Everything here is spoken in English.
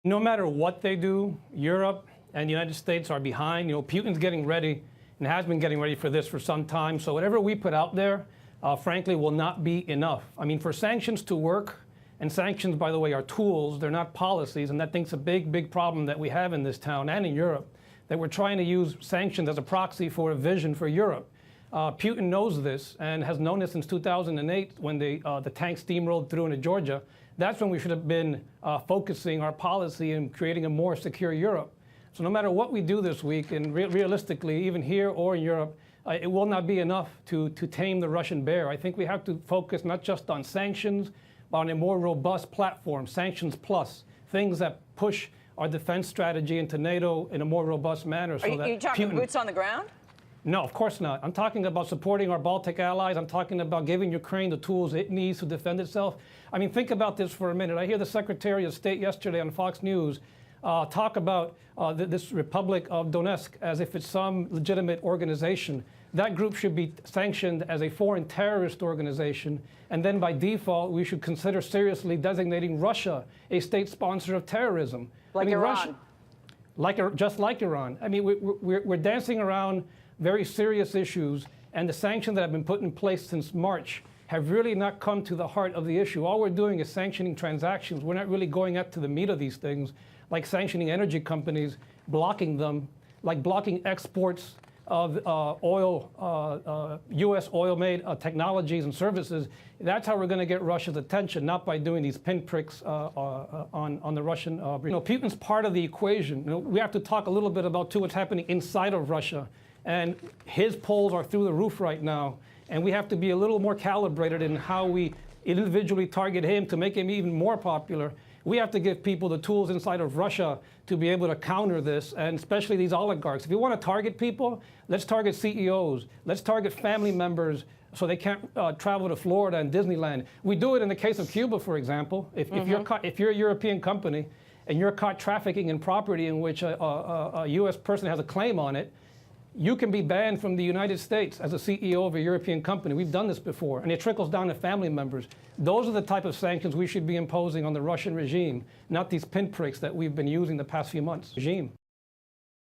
No matter what they do, Europe and the United States are behind. Putin's getting ready and has been getting ready for this for some time. So whatever we put out there, frankly, will not be enough. I mean, for sanctions to work, and sanctions, by the way, are tools, they're not policies, and I think it's a big, big problem that we have in this town and in Europe, that we're trying to use sanctions as a proxy for a vision for Europe. Putin knows this and has known this since 2008 when the tank steamrolled through into Georgia. That's when we should have been focusing our policy and creating a more secure Europe. So no matter what we do this week, and realistically, even here or in Europe, it will not be enough to tame the Russian bear. I think we have to focus not just on sanctions, but on a more robust platform, sanctions plus, things that push our defense strategy into NATO in a more robust manner. Are you talking boots on the ground? No, of course not. I'm talking about supporting our Baltic allies. I'm talking about giving Ukraine the tools it needs to defend itself. I mean, think about this for a minute. I hear the Secretary of State yesterday on Fox News talk about this Republic of Donetsk as if it's some legitimate organization. That group should be sanctioned as a foreign terrorist organization, and then by default, we should consider seriously designating Russia a state sponsor of terrorism. Like Iran. Just like Iran. I mean, we're dancing around very serious issues, and the sanctions that have been put in place since March have really not come to the heart of the issue. All we're doing is sanctioning transactions. We're not really going up to the meat of these things, like sanctioning energy companies, blocking them, like blocking exports of U.S. oil-made technologies and services. That's how we're going to get Russia's attention, not by doing these pinpricks on the Russian. Putin's part of the equation. We have to talk a little bit about, too, what's happening inside of Russia. And his polls are through the roof right now. And we have to be a little more calibrated in how we individually target him to make him even more popular. We have to give people the tools inside of Russia to be able to counter this, and especially these oligarchs. If you want to target people, let's target CEOs. Let's target family members so they can't travel to Florida and Disneyland. We do it in the case of Cuba, for example. If you're a European company and you're caught trafficking in property in which a U.S. person has a claim on it, you can be banned from the United States as a CEO of a European company. We've done this before, and it trickles down to family members. Those are the type of sanctions we should be imposing on the Russian regime, not these pinpricks that we've been using the past few months. Regime.